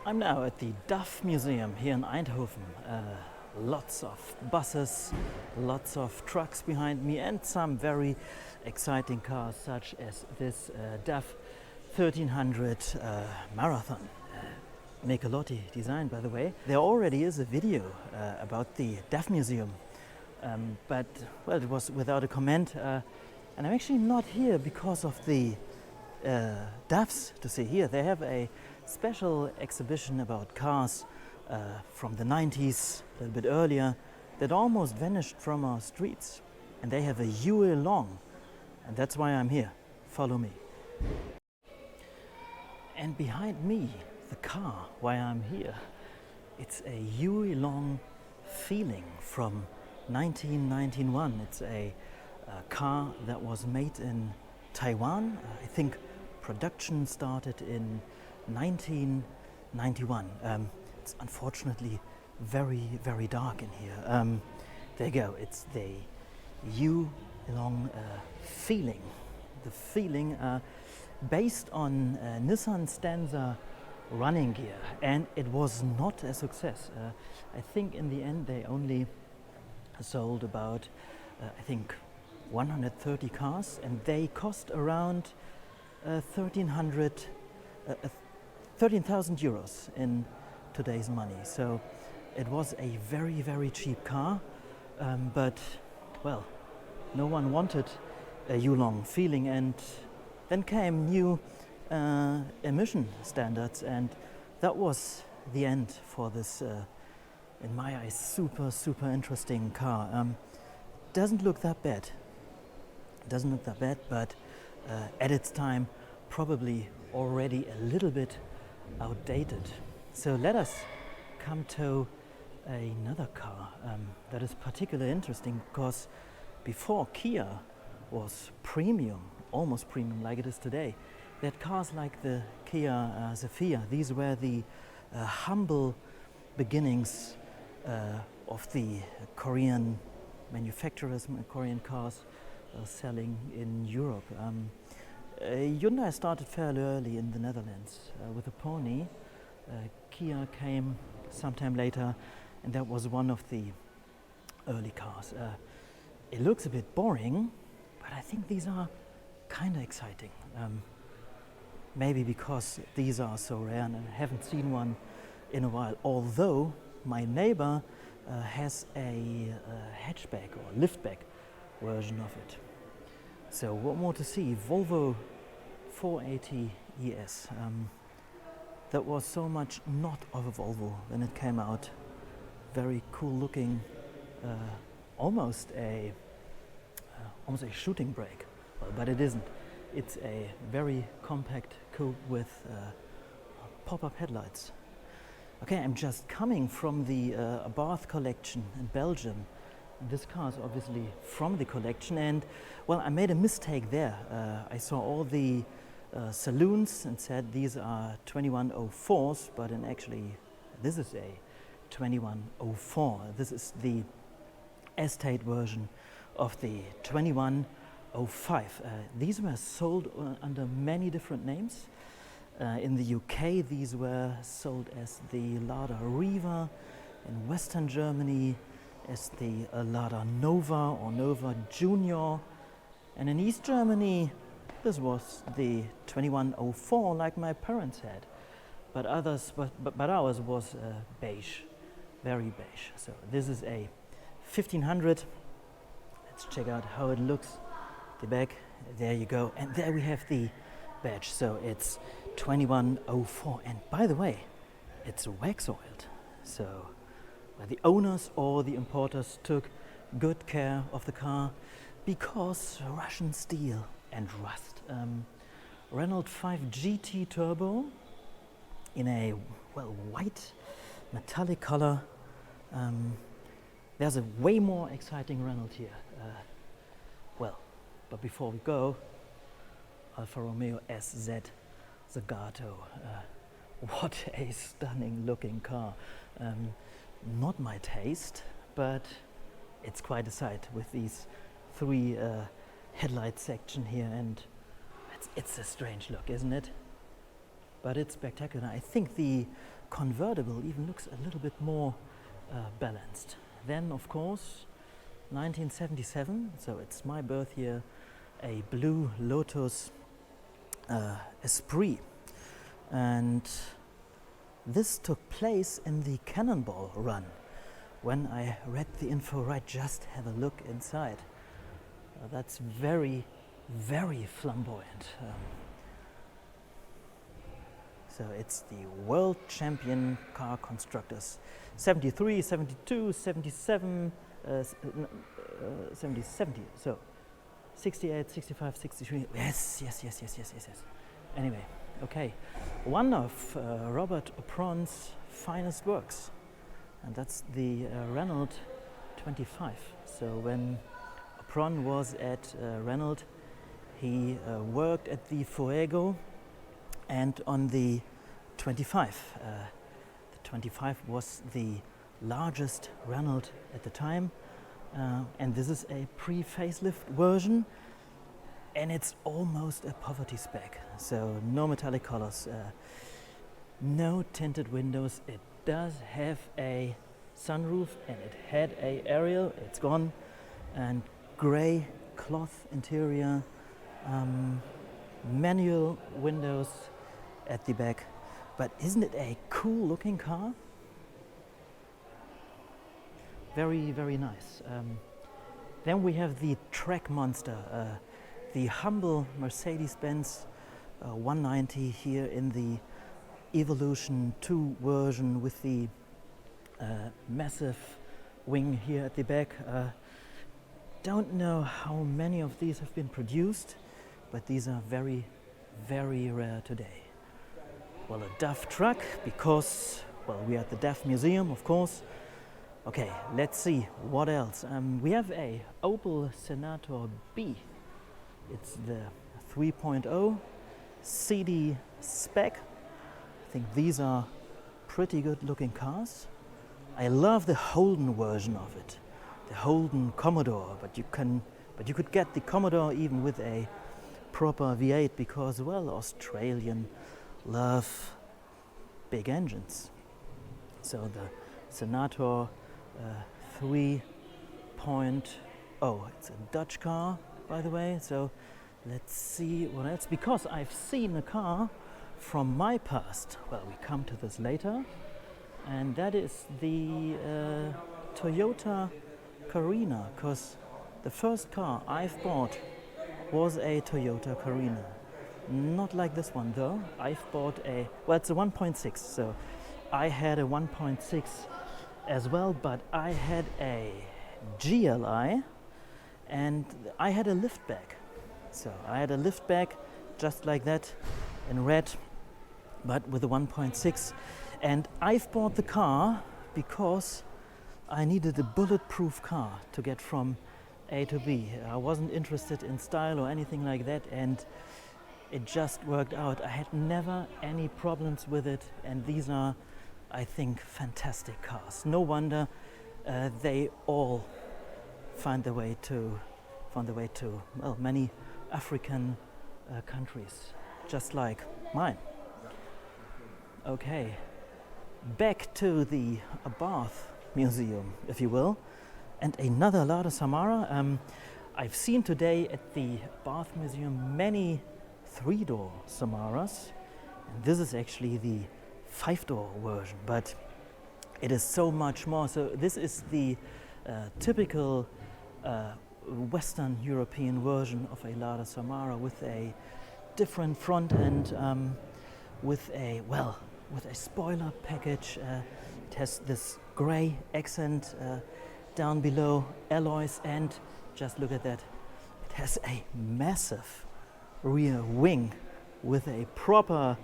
I'm now at the DAF Museum here in Eindhoven. Lots of buses, lots of trucks behind me, and some very exciting cars, such as this DAF 1300 Marathon. Michelotti design, by the way. There already is a video about the DAF Museum, but well, it was without a comment. And I'm actually not here because of the DAFs to see here. They have a special exhibition about cars from the 90s, a little bit earlier, that almost vanished from our streets. And they have a year long, and that's why I'm here. Follow me. And behind me, the car, why I'm here, it's a year-long feeling from 1991. It's a car that was made in Taiwan. I think production started in 1991. It's unfortunately very, very dark in here. There you go. It's the year-long feeling. The feeling based on Nissan Stanza running gear, and it was not a success. I think in the end they only sold about I think 130 cars, and they cost around 13,000 euros in today's money. So it was a very, very cheap car, but well, no one wanted a year-long feeling, and then came new emission standards, and that was the end for this, in my eyes, super, super interesting car. Doesn't look that bad. Doesn't look that bad, but at its time, probably already a little bit outdated. So let us come to another car that is particularly interesting, because before Kia was premium, almost premium like it is today, they had cars like the Kia Zephir. These were the humble beginnings of the Korean manufacturers, Korean cars selling in Europe. Hyundai started fairly early in the Netherlands with a Pony. Kia came sometime later, and that was one of the early cars. It looks a bit boring, but I think these are kind of exciting. Maybe because these are so rare and I haven't seen one in a while. Although my neighbor has a hatchback or liftback version of it. So what more to see? Volvo 480 ES. That was so much not of a Volvo when it came out. Very cool looking, almost a shooting brake, well, but it isn't. It's a very compact coupe with pop-up headlights. Okay, I'm just coming from the Abarth collection in Belgium. This car is obviously from the collection, and well, I made a mistake there. I saw all the saloons and said these are 2104s, but actually this is a 2104. This is the estate version of the 2105. These were sold under many different names. In the UK, these were sold as the Lada Riva. In Western Germany, as the Lada Nova or Nova Junior. And in East Germany, this was the 2104, like my parents had. But ours was beige, very beige. So this is a 1500. Let's check out how it looks. The back, there you go. And there we have the badge. So it's 2104. And by the way, it's wax oiled. So the owners or the importers took good care of the car, because Russian steel and rust. Renault 5 GT Turbo in a white metallic color. There's a way more exciting Renault here. But before we go, Alfa Romeo SZ Zagato. What a stunning looking car. Not my taste, but it's quite a sight with these three headlight section here, and it's a strange look, isn't it? but it's spectacular. I think the convertible even looks a little bit more balanced. Then, of course, 1977, so it's my birth year, a blue Lotus Esprit. And this took place in the Cannonball Run. When I read the info right, just have a look inside. That's very, very flamboyant. So it's the World Champion Car Constructors. 73, 72, 77, 70. So 68, 65, 63. Yes. Anyway, okay. One of Robert Opron's finest works. And that's the Renault 25. So when Opron was at Renault, he worked at the Fuego and on the 25. The 25 was the largest Renault at the time, and this is a pre-facelift version, and it's almost a poverty spec. So no metallic colors, no tinted windows. It does have a sunroof and it had a aerial, it's gone, and grey cloth interior, manual windows at the back. But isn't it a cool looking car? Very, very nice. Then we have the track monster, the humble Mercedes-Benz 190 here in the Evolution 2 version with the massive wing here at the back. Don't know how many of these have been produced, but these are very, very rare today. Well, a DAF truck, because, well, we are at the DAF Museum, of course. Okay, let's see what else. We have a Opel Senator B. It's the 3.0 CD spec. I think these are pretty good looking cars. I love the Holden version of it, the Holden Commodore, but you could get the Commodore even with a proper V8 because, well, Australian love big engines. So the Senator 3.0, it's a Dutch car, by the way. So let's see what else, because I've seen a car from my past. Well, we come to this later, and that is the Toyota Carina, because the first car I've bought was a Toyota Carina. Not like this one though. I've bought it's a 1.6, so I had a 1.6 as well, but I had a GLI and I had a liftback. So I had a liftback just like that in red, but with a 1.6. And I've bought the car because I needed a bulletproof car to get from A to B. I wasn't interested in style or anything like that, and it just worked out. I had never any problems with it, and these are, I think, fantastic cars. No wonder they all find their way to well, many African countries, just like mine. Okay, back to the Bath Museum, if you will, and another Lada Samara. I've seen today at the Bath Museum many 3-door Samaras, and this is actually the 5-door version, but it is so much more. So this is the typical Western European version of a Lada Samara with a different front end, with a spoiler package. It has this grey accent down below, alloys, and just look at that. It has a massive rear wing with a proper,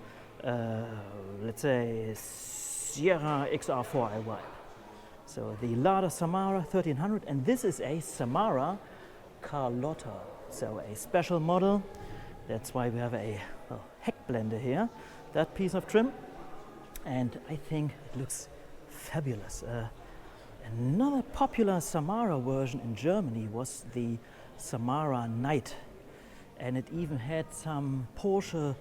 let's say, Sierra XR4i vibe. So the Lada Samara 1300, and this is a Samara Carlotta, so a special model. That's why we have a heck blender here, that piece of trim, and I think it looks fabulous. Another popular Samara version in Germany was the Samara Knight, and it even had some Porsche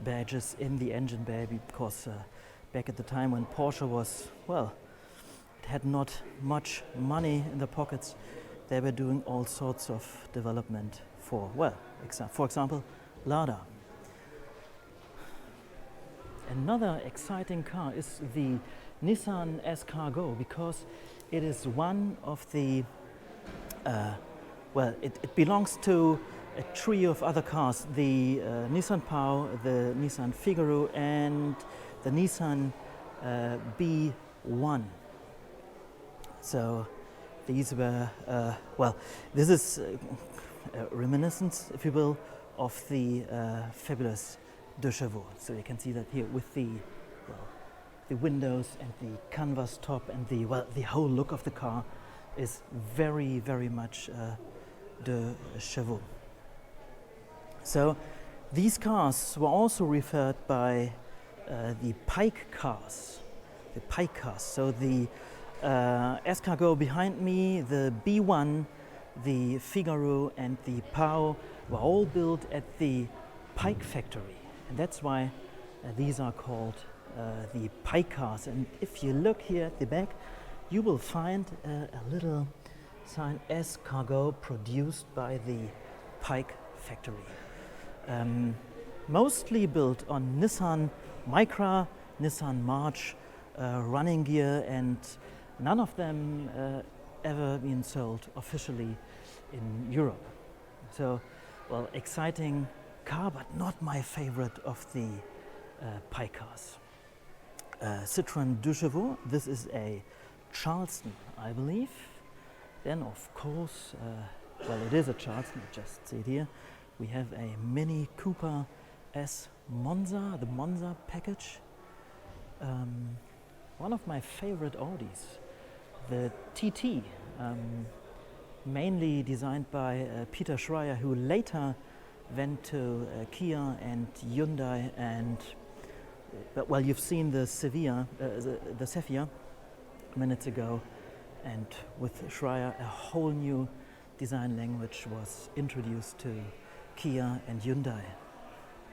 badges in the engine bay, because back at the time when Porsche was, well, it had not much money in the pockets, they were doing all sorts of development for, well, for example, Lada. Another exciting car is the Nissan S-Cargo, because it is one of the, well, it belongs to a trio of other cars, the Nissan Pao, the Nissan Figaro, and the Nissan B1. So these were, well, this is a reminiscence, if you will, of the fabulous De Chevaux. So you can see that here with the, well, the windows and the canvas top, and the, well, the whole look of the car is very, very much De Chevaux. So these cars were also referred by the Pike cars. The Pike cars. So the S-Cargo behind me, the B1, the Figaro, and the Pao were all built at the Pike factory, and that's why these are called the Pike cars. And if you look here at the back, you will find a little sign, S-Cargo, produced by the Pike factory. Mostly built on Nissan Micra, Nissan March running gear, and none of them ever been sold officially in Europe. So, well, exciting car, but not my favorite of the Pike cars. Citroën De Chevaux, this is a Charleston, I believe. Then, of course, well, it is a Charleston, just see it here. We have a Mini Cooper S Monza, the Monza package. One of my favorite Audis, the TT, mainly designed by Peter Schreier, who later went to Kia and Hyundai, and well, you've seen the Sevilla, the Cephia minutes ago, and with Schreier a whole new design language was introduced to Kia and Hyundai,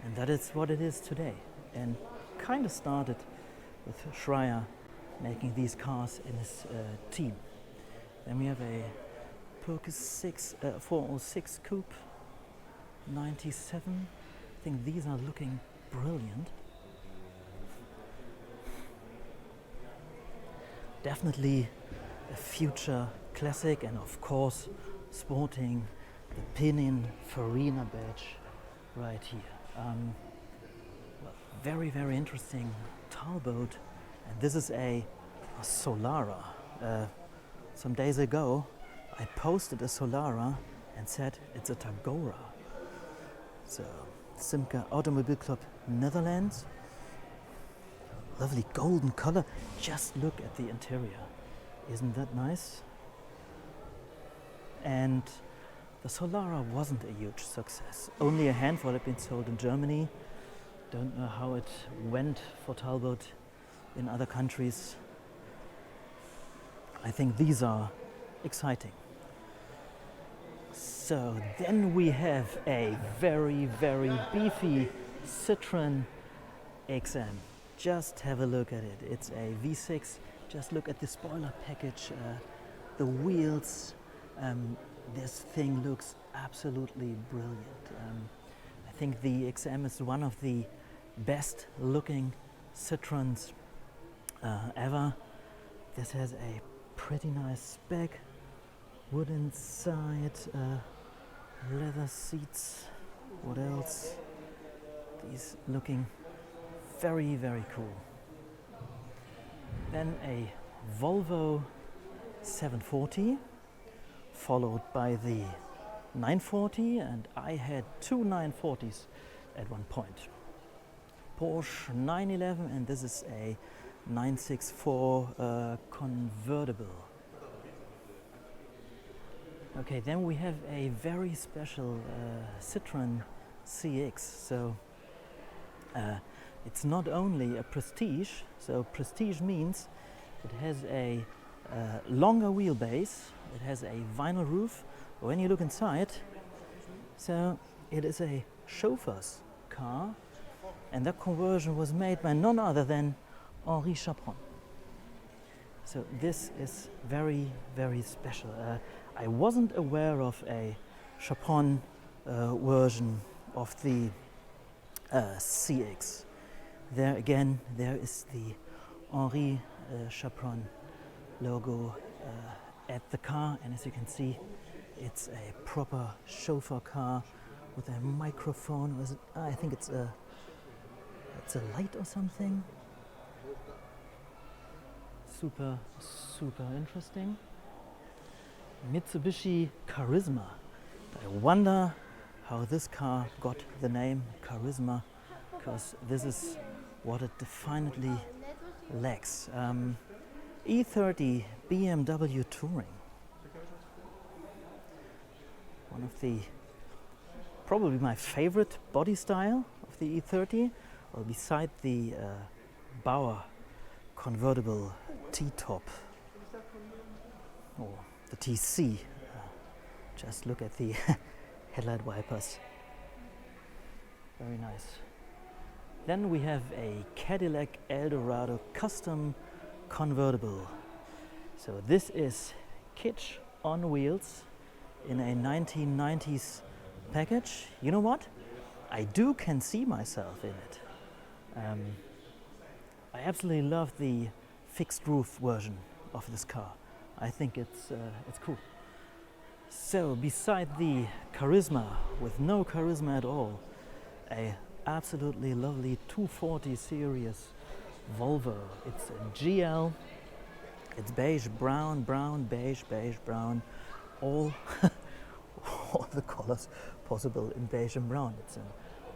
and that is what it is today, and kind of started with Schreier making these cars in his team. Then we have a Purkis 406 Coupe 97. I think these are looking brilliant. Definitely a future classic, and of course sporting the Pininfarina badge right here. Well, very, very interesting Talbot, and this is a Solara. Some days ago I posted a Solara and said it's a Tagora. So, Simca Automobile Club Netherlands. Lovely golden color. Just look at the interior. Isn't that nice? And the Solara wasn't a huge success. Only a handful had been sold in Germany. Don't know how it went for Talbot in other countries. I think these are exciting. So then we have a very, very beefy Citroën XM. Just have a look at it. It's a V6. Just look at the spoiler package, the wheels. This thing looks absolutely brilliant. I think the XM is one of the best looking Citroëns ever. This has a pretty nice spec. Wood inside, leather seats. What else? These looking very, very cool. Then a Volvo 740, followed by the 940, and I had two 940s at one point. Porsche 911, and this is a 964 convertible. Okay, then we have a very special Citroën CX. So it's not only a prestige. So prestige means it has a longer wheelbase, it has a vinyl roof. When you look inside, so it is a chauffeur's car, and that conversion was made by none other than Henri Chaperon. So this is very, very special. I wasn't aware of a Chaperon version of the CX. There again, there is the Henri Chaperon logo at the car, and as you can see, it's a proper chauffeur car with a microphone. Was it? I think it's a light or something. Super, super interesting. Mitsubishi Charisma. I wonder how this car got the name Charisma, because this is what it definitely lacks. E30 BMW Touring. One of the, probably my favorite body style of the E30, well, beside the Bauer convertible T-top, or the TC. Just look at the headlight wipers. Very nice. Then we have a Cadillac Eldorado custom convertible. So this is kitsch on wheels in a 1990s package. You know what? I can see myself in it. I absolutely love the fixed roof version of this car. I think it's cool. So beside the Charisma, with no charisma at all, a absolutely lovely 240 series Volvo. It's a GL. It's beige, brown, brown, beige, beige, brown, all all the colors possible in beige and brown. It's an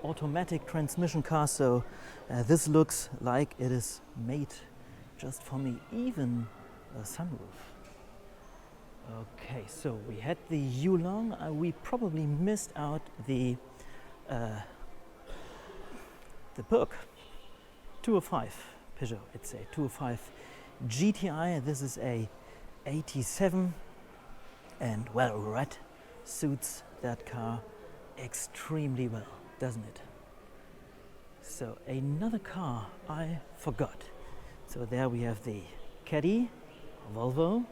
automatic transmission car, so this looks like it is made just for me, even a sunroof. Okay, so we had the Yulong. We probably missed out the Book 205 Peugeot. It's a 205 GTI. This is a 87, and well, red suits that car extremely well, doesn't it? So another car I forgot. So there we have the Caddy, Volvo,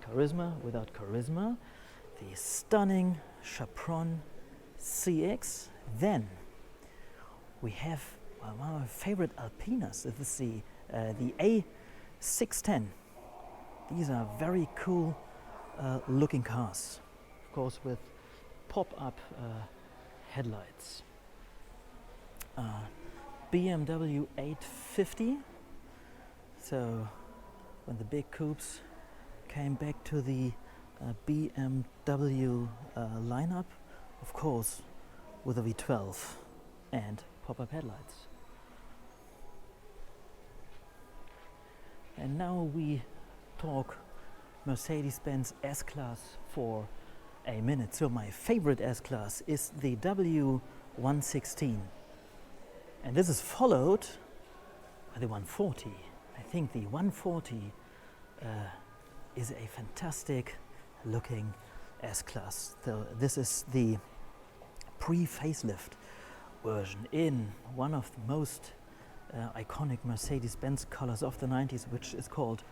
Charisma without charisma, the stunning Chaperon CX. Then we have one of my favorite Alpinas. This is the A610. These are very cool looking cars, of course, with pop-up headlights. BMW 850. So when the big coupes came back to the BMW lineup, of course, with a V12 and pop-up headlights. And now we talk Mercedes-Benz S-Class for a minute. So my favorite S-Class is the W116. And this is followed by the 140. I think the 140 is a fantastic looking S-Class. So this is the pre-facelift version in one of the most iconic Mercedes-Benz colors of the 90s, which is called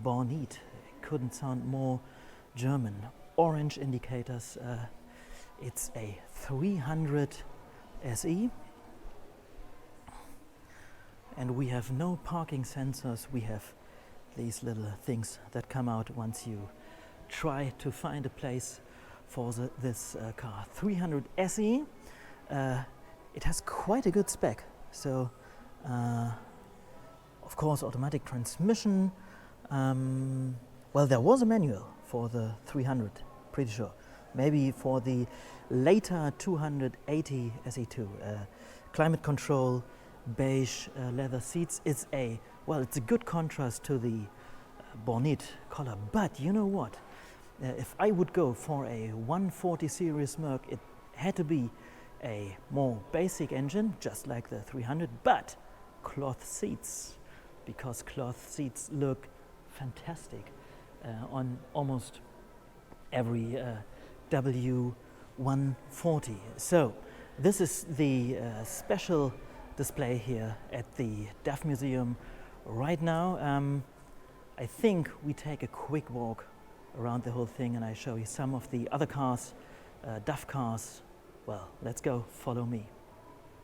Bornit. It couldn't sound more German. Orange indicators. It's a 300 SE. And we have no parking sensors. We have these little things that come out once you try to find a place for this car. 300 SE. It has quite a good spec. So, of course, automatic transmission. Well, there was a manual for the 300, pretty sure. Maybe for the later 280 SE2. Climate control, beige leather seats. It's a good contrast to the Bornit color. But you know what? If I would go for a 140 series Merc, it had to be a more basic engine, just like the 300, but cloth seats, because cloth seats look fantastic on almost every W140. So this is the special display here at the DAF Museum right now. I think we take a quick walk around the whole thing and I show you some of the other cars, DAF cars. Well, let's go, follow me.